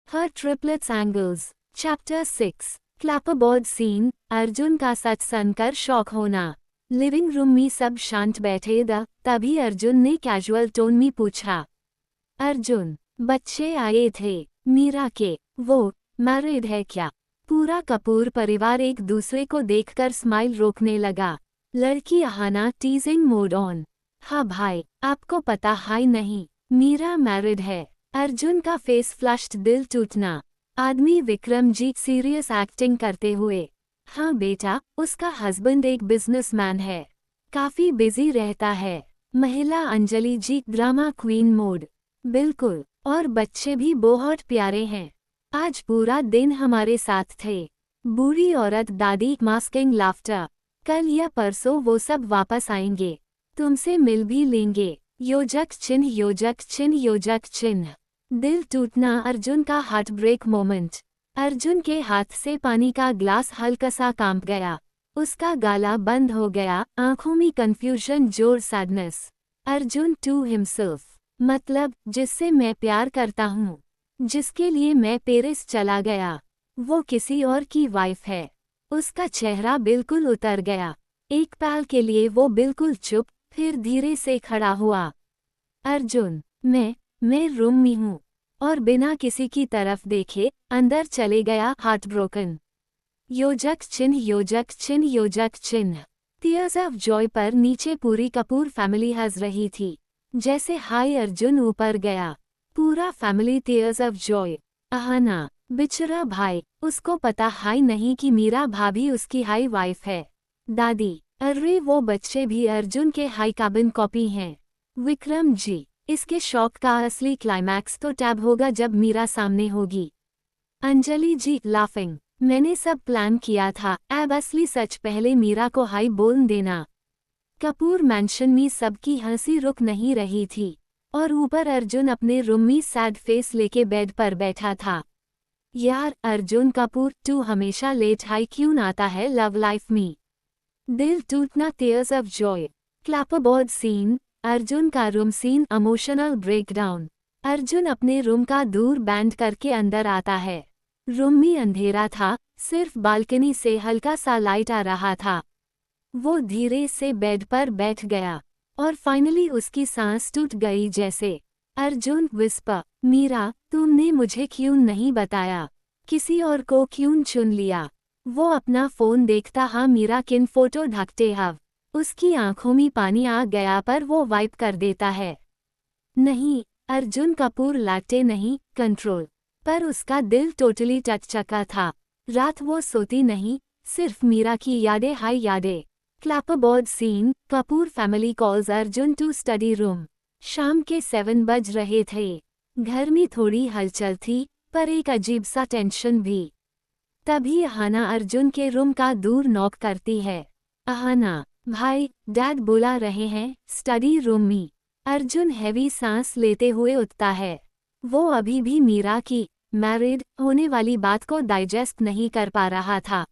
Her triplets angles. Chapter 6. Clapperboard scene. Arjun का सच सुनकर शॉक होना। लिविंग रूम में सब शांत बैठे तभी अर्जुन ने कैजुअल टोन में पूछा, अर्जुन, बच्चे आए थे मीरा के, वो मैरिड है क्या? पूरा कपूर परिवार एक दूसरे को देखकर स्माइल रोकने लगा। लड़की अहाना टीजिंग मोड ऑन। हाँ भाई, आपको पता है नहीं, मीरा मैरिड है। अर्जुन का फेस फ्लश्ड, दिल टूटना। आदमी विक्रम जी सीरियस एक्टिंग करते हुए, हाँ बेटा, उसका हस्बैंड एक बिजनेसमैन है, काफी बिजी रहता है। महिला अंजलि जी ड्रामा क्वीन मोड। बिल्कुल, और बच्चे भी बहुत प्यारे हैं। आज पूरा दिन हमारे साथ थे। बूढ़ी औरत दादी मास्किंग लाफ्टर। कल या परसों वो सब वापस आएंगे, तुमसे मिल भी लेंगे। योजक चिन्ह योजक चिन्ह योजक चिन्ह। दिल टूटना। अर्जुन का हार्ट ब्रेक मोमेंट। अर्जुन के हाथ से पानी का ग्लास हल्का सा कांप गया। उसका गाला बंद हो गया, आंखों में कंफ्यूजन, जोर सैडनेस। अर्जुन टू हिमसेल्फ, मतलब जिससे मैं प्यार करता हूँ, जिसके लिए मैं पेरिस चला गया, वो किसी और की वाइफ है। उसका चेहरा बिल्कुल उतर गया। एक पल के लिए वो बिल्कुल चुप, फिर धीरे से खड़ा हुआ। अर्जुन, मैं रूम में हूँ, और बिना किसी की तरफ देखे अंदर चले गया, हार्ट ब्रोकन। योजक चिन्ह योजक चिन्ह योजक चिन्ह। टीयर्स ऑफ जॉय पर नीचे पूरी कपूर फैमिली हंस रही थी। जैसे हाय अर्जुन ऊपर गया, पूरा family tears of Joy. Ahana, बिचरा भाई, उसको पता हाई नहीं कि मीरा भाभी उसकी हाई वाइफ है। दादी, अरे वो बच्चे भी अर्जुन के हाई कार्बन कॉपी हैं। विक्रम जी, इसके शौक का असली क्लाइमैक्स तो टैब होगा जब मीरा सामने होगी। अंजलि जी लाफिंग, मैंने सब प्लान किया था, अब असली सच पहले मीरा को हाई बोल देना। कपूर मैंशन में सबकी हंसी रुक नहीं रही थी, और ऊपर अर्जुन अपने रूम में सैड फेस लेके बेड पर बैठा था। यार अर्जुन कपूर तू हमेशा लेट हाई क्यों आता है लव लाइफ में? दिल टूटना। Tears of joy. Clapperboard scene. Arjun का room scene. Emotional breakdown. Arjun अपने रूम का दूर बैंड करके अंदर आता है। रूम में अंधेरा था, सिर्फ बालकनी से हल्का सा लाइट आ रहा था। वो धीरे से बेड पर बैठ गया, और फाइनली उसकी सांस टूट गई जैसे। अर्जुन विस्पर, मीरा, तुमने मुझे क्यों नहीं बताया? किसी और को क्यों चुन लिया? वो अपना फोन देखता, हाँ मीरा किन फोटो ढकते हव। उसकी आंखों में पानी आ गया, पर वो वाइप कर देता है। नहीं, अर्जुन कपूर लाटे नहीं, कंट्रोल। पर उसका दिल टोटली चकचका था। रात वो सोती नहीं, सिर्फ मीरा की यादें, हाय यादें। Clapperboard scene. Kapoor family calls Arjun to study room. शाम के 7 बज रहे थे। घर में थोड़ी हलचल थी, पर एक अजीब सा टेंशन भी। तभी अहाना अर्जुन के रूम का दूर नॉक करती है। अहाना, भाई, डैड बुला रहे हैं स्टडी रूम में। अर्जुन हैवी सांस लेते हुए उठता है। वो अभी भी मीरा की मैरिड होने वाली बात को डाइजेस्ट नहीं कर पा रहा था।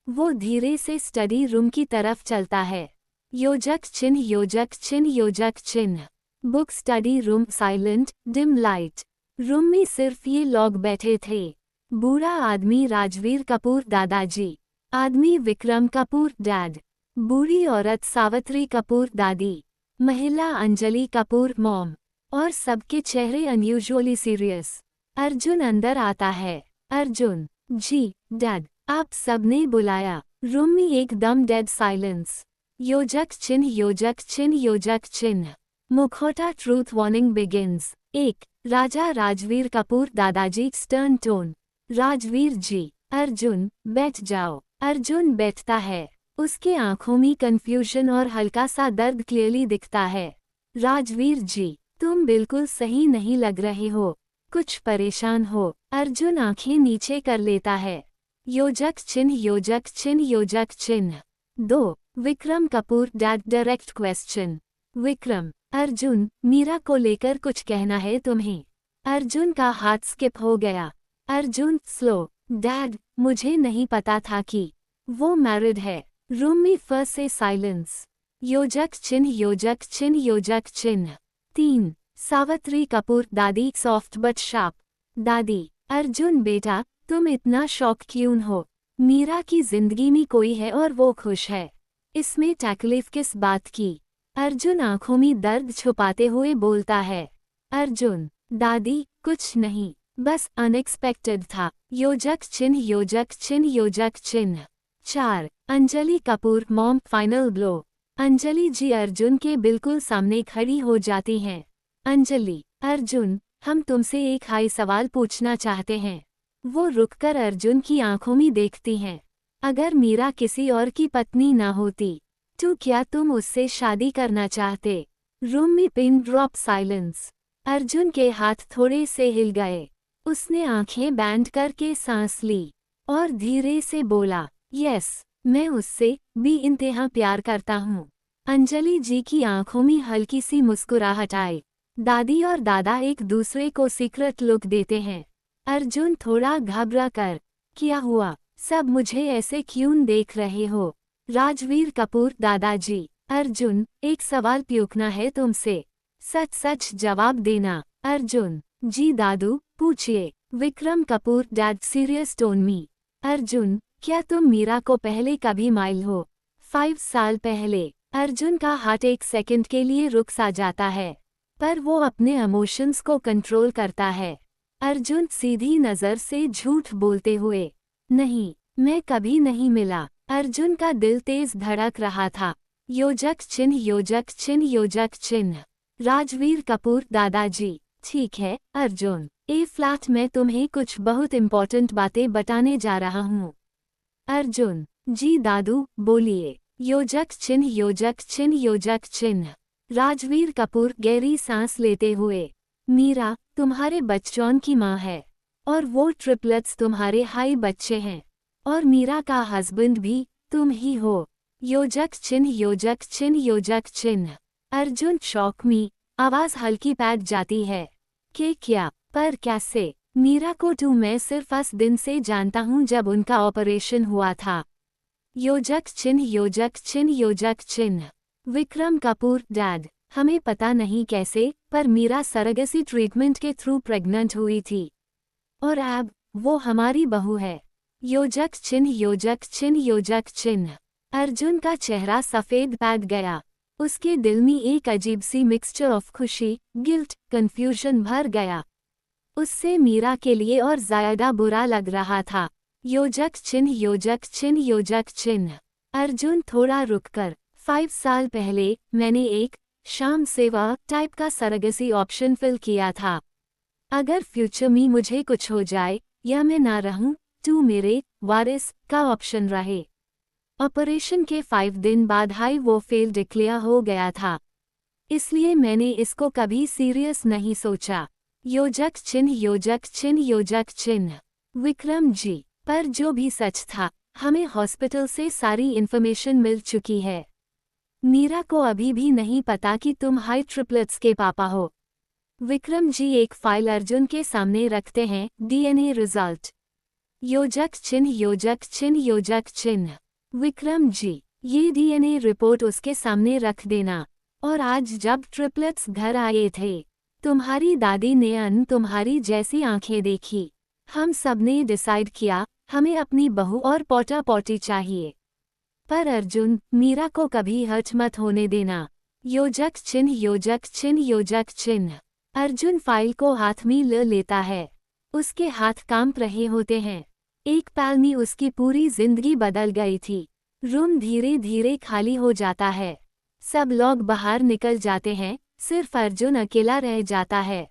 वो धीरे से स्टडी रूम की तरफ चलता है। योजक चिन्ह योजक चिन्ह योजक चिन्ह। Book study room. Silent, dim light. Room में सिर्फ ये लोग बैठे थे। बूढ़ा आदमी राजवीर कपूर दादाजी, आदमी विक्रम कपूर डैड, बूढ़ी औरत सावित्री कपूर दादी, महिला अंजलि कपूर मॉम, और सबके चेहरे अनयूजुअली सीरियस। अर्जुन अंदर आता है। अर्जुन जी, डैड, आप सबने बुलाया। रूम में एकदम डेड साइलेंस। योजक चिन्ह योजक चिन्ह योजक चिन्ह। मुखौटा ट्रूथ वार्निंग बिगिंस। 1. राजा राजवीर कपूर दादाजी स्टर्न टोन। राजवीर जी, अर्जुन बैठ जाओ। अर्जुन बैठता है। उसके आंखों में कंफ्यूजन और हल्का सा दर्द क्लियरली दिखता है। राजवीर जी, तुम बिल्कुल सही नहीं लग रहे हो, कुछ परेशान हो। अर्जुन आंखें नीचे कर लेता है। योजक चिन्ह योजक चिन्ह योजक चिन्ह। 2. Vikram Kapoor dad direct question. Vikram, Arjun, Meera को लेकर कुछ कहना है तुम्हें? अर्जुन का हाथ स्किप हो गया। अर्जुन स्लो, डैड, मुझे नहीं पता था कि वो मैरिड है। रूम में फर्स्ट से साइलेंस। योजक चिन्ह योजक चिन्ह योजक चिन्ह। 3. सावित्री कपूर दादी सॉफ्ट बट शार्प। दादी, अर्जुन बेटा, तुम इतना शौक क्यों हो? मीरा की जिंदगी में कोई है और वो खुश है, इसमें तकलीफ किस बात की? अर्जुन आंखों में दर्द छुपाते हुए बोलता है। अर्जुन, दादी कुछ नहीं, बस अनएक्सपेक्टेड था। योजक चिन्ह योजक चिन्ह योजक चिन्ह। 4 Anjali Kapoor mom final blow. Anjali ji Arjun के बिल्कुल सामने खड़ी हो जाती हैं। अंजलि, अर्जुन, हम तुमसे एक हाई सवाल पूछना चाहते हैं। वो रुककर अर्जुन की आंखों में देखती हैं। अगर मीरा किसी और की पत्नी ना होती तो क्या तुम उससे शादी करना चाहते? रूम में पिन ड्रॉप साइलेंस। अर्जुन के हाथ थोड़े से हिल गए। उसने आंखें बैंड करके सांस ली और धीरे से बोला, यस, मैं उससे भी इंतहा प्यार करता हूँ। अंजलि जी की आंखों में हल्की सी मुस्कुराहट आई। दादी और दादा एक दूसरे को सीक्रेट लुक देते हैं। अर्जुन थोड़ा घबरा कर, क्या हुआ? सब मुझे ऐसे क्यों देख रहे हो? राजवीर कपूर दादाजी। अर्जुन, एक सवाल पूछना है तुमसे, सच सच जवाब देना। अर्जुन, जी दादू, पूछिए। Vikram Kapoor dad serious tone में। अर्जुन, क्या तुम मीरा को पहले कभी मिले हो? 5 साल पहले। अर्जुन का हार्ट एक सेकंड के लिए रुक सा जाता है, पर वो अपने इमोशंस को कंट्रोल करता है। अर्जुन सीधी नज़र से झूठ बोलते हुए, नहीं, मैं कभी नहीं मिला। अर्जुन का दिल तेज धड़क रहा था। योजक चिन्ह योजक चिन्ह योजक चिन्ह। राजवीर कपूर दादाजी, ठीक है अर्जुन, ए फ्लैट में तुम्हें कुछ बहुत इम्पोर्टेंट बातें बताने जा रहा हूँ। अर्जुन, जी दादू, बोलिए। योजक चिन्ह योजक चिन्ह योजक चिन्ह। राजवीर कपूर गहरी सांस लेते हुए, मीरा तुम्हारे बच्चों की माँ है और वो ट्रिपलेट्स तुम्हारे हाई बच्चे हैं और मीरा का हस्बैंड भी तुम ही हो। योजक चिन्ह योजक चिन्ह योजक चिन्ह। अर्जुन शौक में, आवाज हल्की पैद जाती है कि क्या, पर कैसे? मीरा को मैं सिर्फ उस दिन से जानता हूँ जब उनका ऑपरेशन हुआ था। योजक चिन्ह योजक चिन्ह योजक चिन्ह। विक्रम कपूर डैड, हमें पता नहीं कैसे, पर मीरा सरगसी ट्रीटमेंट के थ्रू प्रेग्नेंट हुई थी और अब वो हमारी बहू है। योजक चिन्ह योजक चिन्ह योजक चिन्ह। अर्जुन का चेहरा सफ़ेद पैद गया। उसके दिल में एक अजीब सी मिक्सचर ऑफ खुशी, गिल्ट, कंफ्यूजन भर गया। उससे मीरा के लिए और ज़्यादा बुरा लग रहा था। योजक चिन्ह योजक चिन्ह योजक चिन्ह। अर्जुन थोड़ा रुककर, 5 साल पहले मैंने एक शाम सेवा टाइप का सरगसी ऑप्शन फिल किया था। अगर फ्यूचर में मुझे कुछ हो जाए या मैं ना रहूं तो मेरे वारिस का ऑप्शन रहे। ऑपरेशन के 5 दिन बाद हाई वो फेल डिक्लेयर हो गया था, इसलिए मैंने इसको कभी सीरियस नहीं सोचा। योजक चिन्ह योजक चिन्ह योजक चिन्ह। विक्रम जी, पर जो भी सच था, हमें हॉस्पिटल से सारी इन्फॉर्मेशन मिल चुकी है। मीरा को अभी भी नहीं पता कि तुम हाई ट्रिपलेट्स के पापा हो। विक्रम जी एक फाइल अर्जुन के सामने रखते हैं, डीएनए रिजल्ट। योजक चिन्ह योजक चिन्ह योजक चिन्ह। विक्रम जी, ये डीएनए रिपोर्ट उसके सामने रख देना। और आज जब ट्रिपलेट्स घर आए थे, तुम्हारी दादी ने तुम्हारी जैसी आंखें देखी। हम सबने डिसाइड किया हमें अपनी बहू और पोटा पोटी चाहिए। पर अर्जुन, मीरा को कभी हर्ट मत होने देना। योजक चिन्ह योजक चिन्ह योजक चिन्ह। अर्जुन फाइल को हाथ में ले लेता है। उसके हाथ कांप रहे होते हैं। एक पल में उसकी पूरी जिंदगी बदल गई थी। रूम धीरे धीरे खाली हो जाता है। सब लोग बाहर निकल जाते हैं, सिर्फ अर्जुन अकेला रह जाता है।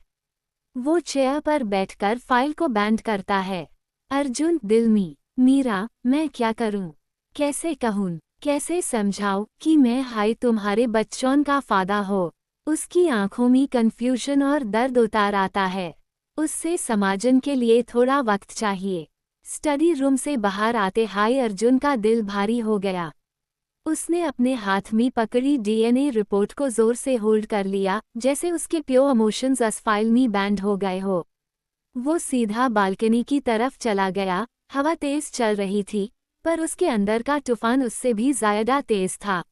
वो चेयर पर बैठकर फाइल को बैंड करता है। अर्जुन दिल में, मीरा, मैं क्या करूं? कैसे कहूं, कैसे समझाऊं कि मैं हाई तुम्हारे बच्चों का फादा हो? उसकी आंखों में कंफ्यूजन और दर्द उतार आता है। उससे समाजन के लिए थोड़ा वक्त चाहिए। स्टडी रूम से बाहर आते हाई अर्जुन का दिल भारी हो गया। उसने अपने हाथ में पकड़ी डीएनए रिपोर्ट को जोर से होल्ड कर लिया, जैसे उसके प्योर इमोशंस उस फाइल में बैंड हो गए हो। वो सीधा बालकनी की तरफ चला गया। हवा तेज चल रही थी, पर उसके अंदर का तूफान उससे भी ज्यादा तेज था।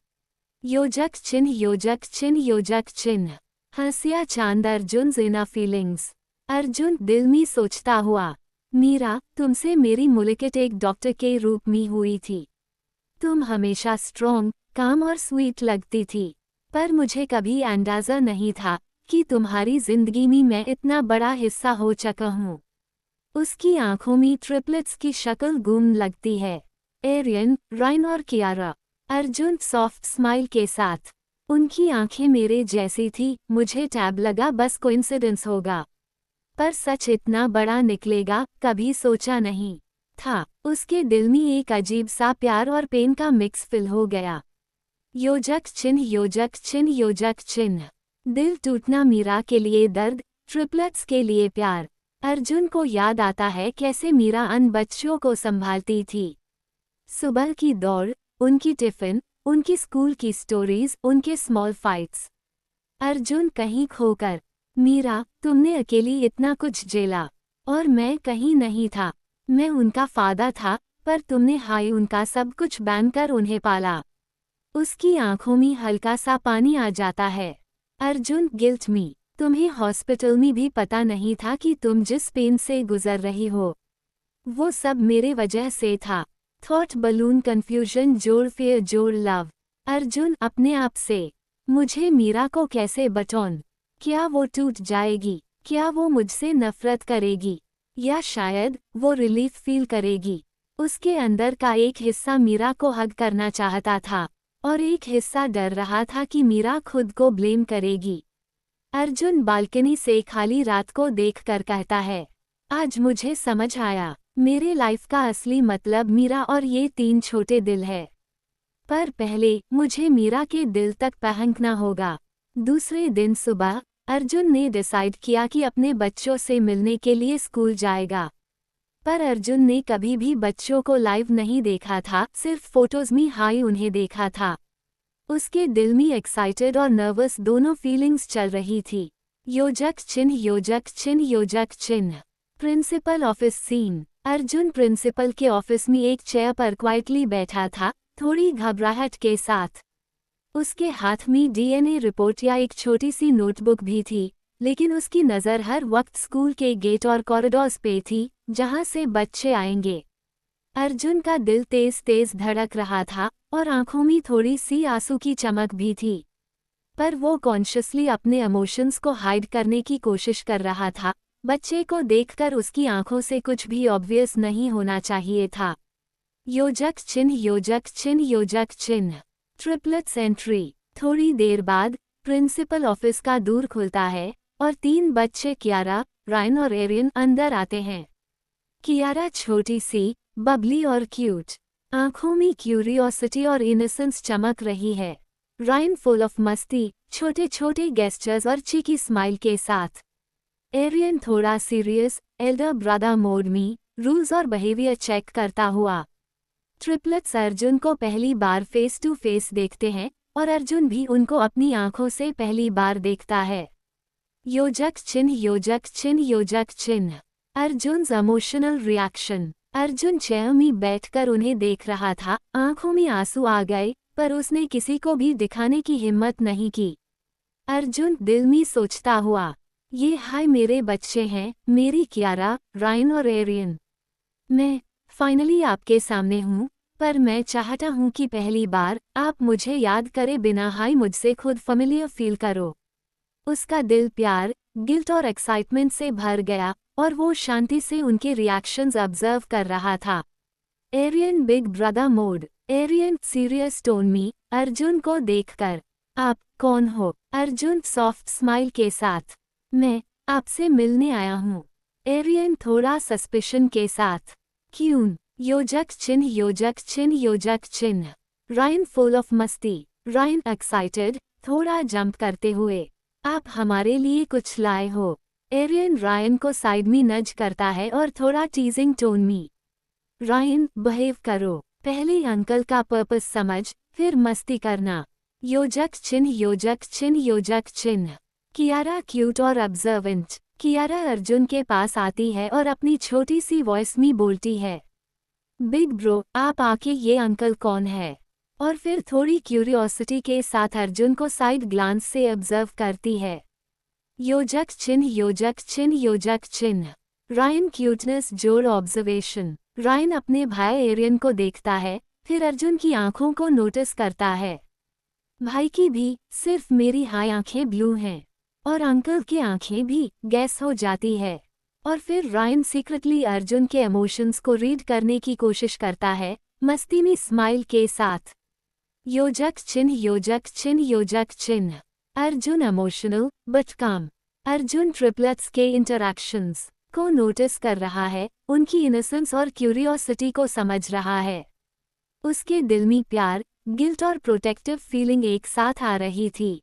योजक चिन्ह योजक चिन्ह योजक चिन्ह। हंसिया चांद अर्जुन जिना फीलिंग्स। अर्जुन दिल में सोचता हुआ, मीरा, तुमसे मेरी मुलाकात एक डॉक्टर के रूप में हुई थी। तुम हमेशा स्ट्रॉन्ग, काम और स्वीट लगती थी, पर मुझे कभी अंदाजा नहीं था कि तुम्हारी जिंदगी में मैं इतना बड़ा हिस्सा हो चुका हूँ। उसकी आंखों में ट्रिपलेट्स की शक्ल गुम लगती है। एरियन, रायन और कियारा। अर्जुन सॉफ्ट स्माइल के साथ। उनकी आंखें मेरे जैसी थी। मुझे टैब लगा बस कोइंसिडेंस होगा, पर सच इतना बड़ा निकलेगा कभी सोचा नहीं था। उसके दिल में एक अजीब सा प्यार और पेन का मिक्स फिल हो गया। योजक चिन्ह, योजक चिन्ह, योजक चिन्ह। दिल टूटना, मीरा के लिए दर्द, ट्रिपलेट्स के लिए प्यार। अर्जुन को याद आता है कैसे मीरा अन बच्चों को संभालती थी। सुबह की दौड़, उनकी टिफिन, उनकी स्कूल की स्टोरीज, उनके स्मॉल फाइट्स। अर्जुन कहीं खोकर, मीरा, तुमने अकेली इतना कुछ झेला और मैं कहीं नहीं था। मैं उनका फादर था, पर तुमने हाय उनका सब कुछ बैन कर उन्हें पाला। उसकी आंखों में हल्का सा पानी आ जाता है। अर्जुन, गिल्ट मी। तुम्हें हॉस्पिटल में भी पता नहीं था कि तुम जिस पेन से गुजर रही हो, वो सब मेरे वजह से था। थॉट बलून, कंफ्यूजन, जोड़ फियर, जोड़ लव। अर्जुन, अपने आप से। मुझे मीरा को कैसे बचाऊं? क्या वो टूट जाएगी? क्या वो मुझसे नफरत करेगी? या शायद वो रिलीफ फील करेगी? उसके अंदर का एक हिस्सा मीरा को हग करना चाहता था और एक हिस्सा डर रहा था कि मीरा खुद को ब्लेम करेगी। अर्जुन बालकनी से खाली रात को देखकर कहता है, आज मुझे समझ आया, मेरे लाइफ का असली मतलब मीरा और ये 3 छोटे दिल है। पर पहले मुझे मीरा के दिल तक पहुंचना होगा। दूसरे दिन सुबह अर्जुन ने डिसाइड किया कि अपने बच्चों से मिलने के लिए स्कूल जाएगा। पर अर्जुन ने कभी भी बच्चों को लाइव नहीं देखा था, सिर्फ फोटोज में हाई उन्हें देखा था। उसके दिल में एक्साइटेड और नर्वस दोनों फीलिंग्स चल रही थी। योजक चिन्ह, योजक चिन्ह, योजक चिन्ह। Principal office scene. Arjun principal के ऑफिस में एक चेयर पर क्वाइटली बैठा था, थोड़ी घबराहट के साथ। उसके हाथ में डीएनए रिपोर्ट या एक छोटी सी नोटबुक भी थी, लेकिन उसकी नज़र हर वक्त स्कूल के गेट और कॉरिडोर्स पे थी, जहां से बच्चे आएंगे। अर्जुन का दिल तेज तेज धड़क रहा था और आंखों में थोड़ी सी आंसू की चमक भी थी, पर वो कॉन्शियसली अपने इमोशंस को हाइड करने की कोशिश कर रहा था। बच्चे को देखकर उसकी आंखों से कुछ भी ऑब्वियस नहीं होना चाहिए था। योजक चिन्ह, योजक चिन्ह, योजक चिन्ह। Triplets entry. थोड़ी देर बाद प्रिंसिपल ऑफिस का दूर खुलता है और 3 बच्चे कियारा, रायन और एरियन अंदर आते हैं। कियारा छोटी सी, बबली और क्यूट, आंखों में क्यूरियोसिटी और इनोसेंस चमक रही है। रायन फुल ऑफ मस्ती, छोटे छोटे गेस्चर्स और चीकी स्माइल के साथ। एरियन थोड़ा सीरियस, एल्डर ब्रदर मोड में, रूल्स और बिहेवियर चेक करता हुआ। ट्रिपलेट्स अर्जुन को पहली बार फेस टू फेस देखते हैं और अर्जुन भी उनको अपनी आंखों से पहली बार देखता है। योजक चिन्ह, योजक चिन्ह, योजक चिन्ह। अर्जुन्स इमोशनल रिएक्शन। अर्जुन चेयर में बैठकर उन्हें देख रहा था, आंखों में आंसू आ गए, पर उसने किसी को भी दिखाने की हिम्मत नहीं की। अर्जुन दिल में सोचता हुआ, ये हाय मेरे बच्चे हैं, मेरी कियारा, रायन और एरियन। मैं फाइनली आपके सामने हूँ, पर मैं चाहता हूँ कि पहली बार आप मुझे याद करे बिना हाय मुझसे खुद फैमिलियर फील करो। उसका दिल प्यार, गिल्ट और एक्साइटमेंट से भर गया और वो शांति से उनके रिएक्शंस ऑब्जर्व कर रहा था। Aryan big brother mode. Aryan serious tone में अर्जुन को देखकर, आप कौन हो? अर्जुन सॉफ्ट स्माइल के साथ, मैं आपसे मिलने आया हूँ। एरियन थोड़ा सस्पिशन के साथ, क्यों? योजक चिन्ह, योजक चिन्ह, योजक चिन्ह। रायन फुल ऑफ मस्ती। रायन एक्साइटेड, थोड़ा जंप करते हुए, आप हमारे लिए कुछ लाए हो? एरियन रायन को साइड में नज करता है और थोड़ा टीजिंग टोन में, रायन बिहेव करो, पहले अंकल का पर्पस समझ, फिर मस्ती करना। योजक चिन्ह, योजक चिन्ह, योजक चिन्ह। कियारा क्यूट और ऑब्जर्वेंट। कियारा अर्जुन के पास आती है और अपनी छोटी सी वॉइस में बोलती है, बिग ब्रो, आप आके ये अंकल कौन है? और फिर थोड़ी क्यूरियोसिटी के साथ अर्जुन को साइड ग्लांस से ऑब्जर्व करती है। योजक चिन्ह, योजक चिन्ह, योजक चिन्ह। रायन क्यूटनेस जोर ऑब्जर्वेशन। रायन अपने भाई एरियन को देखता है, फिर अर्जुन की आंखों को नोटिस करता है। भाई की भी, सिर्फ मेरी हाई आंखें ब्लू हैं। और अंकल की आंखें भी गैस हो जाती है। और फिर रायन सीक्रेटली अर्जुन के इमोशंस को रीड करने की कोशिश करता है, मस्ती में स्माइल के साथ। योजक चिन्ह योजक चिन्ह योजक चिन्ह। अर्जुन इमोशनल बट काम। अर्जुन ट्रिपलेट्स के इंटरैक्शंस को नोटिस कर रहा है, उनकी इनोसेंस और क्यूरियोसिटी को समझ रहा है। उसके दिल में प्यार, गिल्ट और प्रोटेक्टिव फीलिंग एक साथ आ रही थी।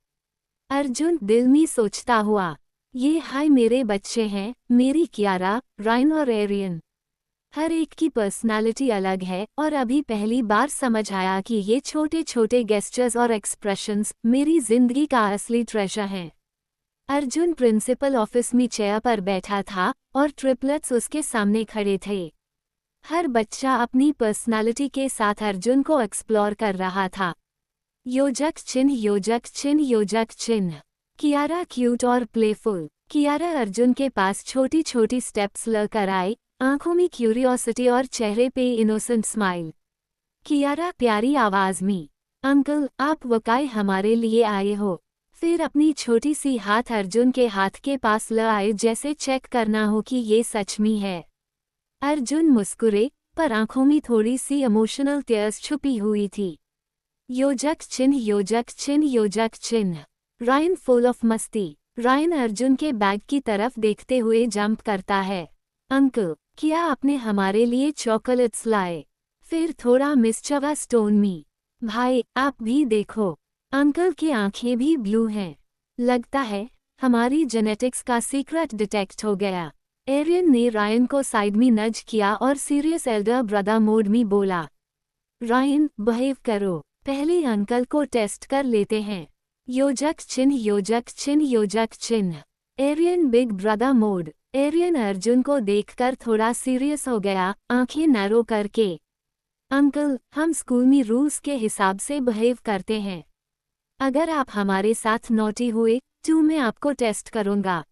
अर्जुन दिल में सोचता हुआ, ये हाय मेरे बच्चे हैं, मेरी कियारा, रायन और एरियन। हर एक की पर्सनालिटी अलग है और अभी पहली बार समझ आया कि ये छोटे छोटे गेस्चर्स और एक्सप्रेशंस मेरी जिंदगी का असली ट्रेजर हैं। अर्जुन प्रिंसिपल ऑफिस में चेयर पर बैठा था और ट्रिपलेट्स उसके सामने खड़े थे। हर बच्चा अपनी पर्सनालिटी के साथ अर्जुन को एक्सप्लोर कर रहा था। योजक चिन्ह योजक चिन्ह योजक चिन्ह। कियारा क्यूट और प्लेफुल। कियारा अर्जुन के पास छोटी छोटी स्टेप्स लेकर आई, आंखों में क्यूरियोसिटी और चेहरे पे इनोसेंट स्माइल। कियारा प्यारी आवाज में, अंकल आप वकाई हमारे लिए आए हो। फिर अपनी छोटी सी हाथ अर्जुन के हाथ के पास ले आए, जैसे चेक करना हो कि ये सच में है। अर्जुन मुस्कुरे, पर आंखों में थोड़ी सी इमोशनल टीयर्स छुपी हुई थी। योजक चिन्ह योजक चिन्ह योजक चिन्ह। रायन फुल ऑफ मस्ती। रायन अर्जुन के बैग की तरफ देखते हुए जंप करता है। अंकल क्या आपने हमारे लिए चॉकलेट्स लाए? फिर थोड़ा मिस्चीवियस टोन में, भाई आप भी देखो, अंकल की आंखें भी ब्लू हैं। लगता है हमारी जेनेटिक्स का सीक्रेट डिटेक्ट हो गया। एरियन ने रायन को साइड में नज किया और सीरियस एल्डर ब्रदर मोड में बोला, रायन बिहेव करो, पहले अंकल को टेस्ट कर लेते हैं। योजक चिन्ह योजक चिन्ह योजक चिन्ह। Aryan big brother mode. Aryan Arjun को देखकर थोड़ा सीरियस हो गया, आंखें नैरो करके। अंकल हम स्कूल में रूल्स के हिसाब से बिहेव करते हैं। अगर आप हमारे साथ नॉटी हुए तो मैं आपको टेस्ट करूंगा।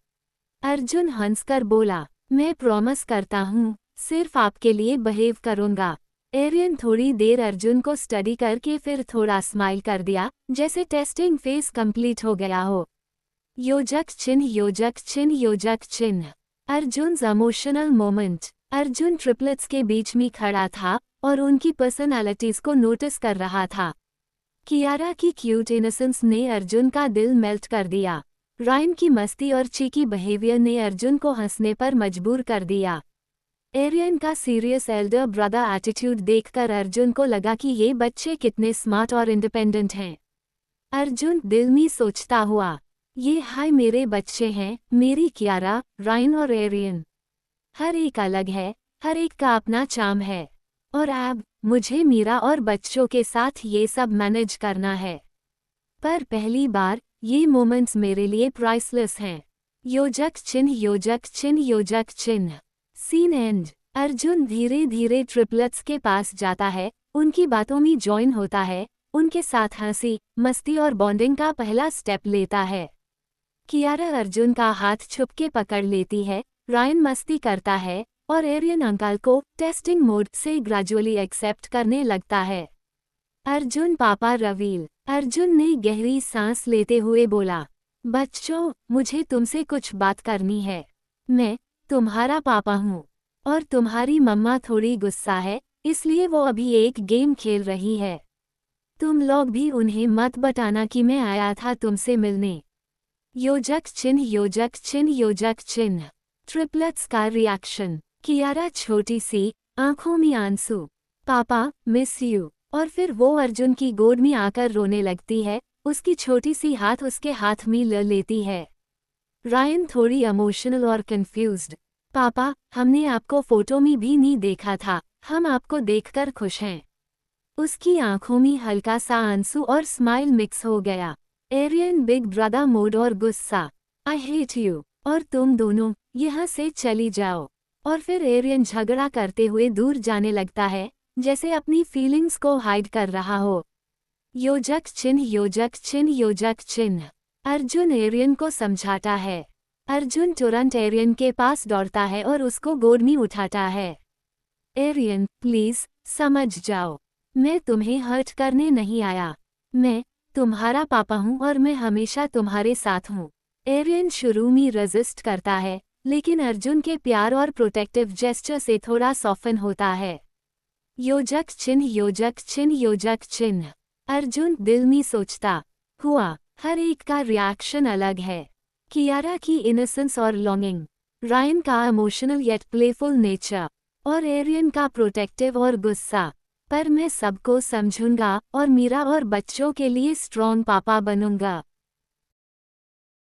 अर्जुन हंसकर बोला, मैं प्रॉमिस करता हूँ सिर्फ आपके लिए बिहेव करूंगा। एरियन थोड़ी देर अर्जुन को स्टडी करके फिर थोड़ा स्माइल कर दिया, जैसे टेस्टिंग फेज कंप्लीट हो गया हो। योजक चिन्ह योजक चिन्ह योजक चिन्ह। Arjun emotional moment. Arjun triplets के बीच में खड़ा था और उनकी पर्सनालिटीज को नोटिस कर रहा था। कियारा की क्यूट इनोसेंस ने अर्जुन का दिल मेल्ट कर दिया। रायन की मस्ती और चीकी बिहेवियर ने अर्जुन को हंसने पर मजबूर कर दिया। एरियन का सीरियस एल्डर ब्रदर एटीट्यूड देखकर अर्जुन को लगा कि ये बच्चे कितने स्मार्ट और इंडिपेंडेंट हैं। अर्जुन दिल में सोचता हुआ, ये हाय मेरे बच्चे हैं, मेरी कियारा, रायन और एरियन। हर एक अलग है, हर एक का अपना चार्म है। और अब मुझे मीरा और बच्चों के साथ ये सब मैनेज करना है। पर पहली बार ये मोमेंट्स मेरे लिए प्राइसलेस हैं। योजक चिन्ह योजक चिन्ह योजक चिन्ह। Scene and. अर्जुन धीरे धीरे ट्रिपलेट्स के पास जाता है, उनकी बातों में जॉइन होता है, उनके साथ हंसी, मस्ती और बॉन्डिंग का पहला स्टेप लेता है। कियारा अर्जुन का हाथ छुपके पकड़ लेती है, रायन मस्ती करता है और एरियन अंकल को टेस्टिंग मोड से ग्रेजुअली एक्सेप्ट करने लगता है। अर्जुन पापा रवील। अर्जुन ने गहरी सांस लेते हुए बोला, बच्चों मुझे तुमसे कुछ बात करनी है। मैं तुम्हारा पापा हूँ और तुम्हारी मम्मा थोड़ी गुस्सा है, इसलिए वो अभी एक गेम खेल रही है। तुम लोग भी उन्हें मत बताना कि मैं आया था तुमसे मिलने। योजक चिन्ह योजक चिन्ह योजक चिन्ह। ट्रिपलेट्स का रिएक्शन। कियारा छोटी सी, आंखों में आंसू, पापा मिस यू। और फिर वो अर्जुन की गोद में आकर रोने लगती है, उसकी छोटी सी हाथ उसके हाथ में ले लेती है। रायन थोड़ी इमोशनल और कंफ्यूज्ड, पापा हमने आपको फोटो में भी नहीं देखा था, हम आपको देखकर खुश हैं। उसकी आंखों में हल्का सा आंसू और स्माइल मिक्स हो गया। एरियन बिग ब्रदर मोड और गुस्सा, आई हेट यू, और तुम दोनों यहाँ से चली जाओ। और फिर एरियन झगड़ा करते हुए दूर जाने लगता है, जैसे अपनी फीलिंग्स को हाइड कर रहा हो। योजक चिन्ह योजक चिन्ह योजक चिन्ह। अर्जुन एरियन को समझाता है, अर्जुन तुरंत एरियन के पास दौड़ता है और उसको गोद में उठाता है। एरियन, प्लीज समझ जाओ, मैं तुम्हें हर्ट करने नहीं आया। मैं तुम्हारा पापा हूँ और मैं हमेशा तुम्हारे साथ हूँ। एरियन शुरू में रेजिस्ट करता है, लेकिन अर्जुन के प्यार और प्रोटेक्टिव जेस्चर से थोड़ा सॉफ्टन होता है। योजक चिन्ह, योजक चिन्ह, योजक चिन्ह। अर्जुन दिल में सोचता हुआ, हर एक का रिएक्शन अलग है। कियारा की इनोसेंस और लॉन्गिंग, रायन का इमोशनल येट प्लेफुल नेचर, और एरियन का प्रोटेक्टिव और गुस्सा। पर मैं सबको समझूंगा और मीरा और बच्चों के लिए स्ट्रॉन्ग पापा बनूंगा।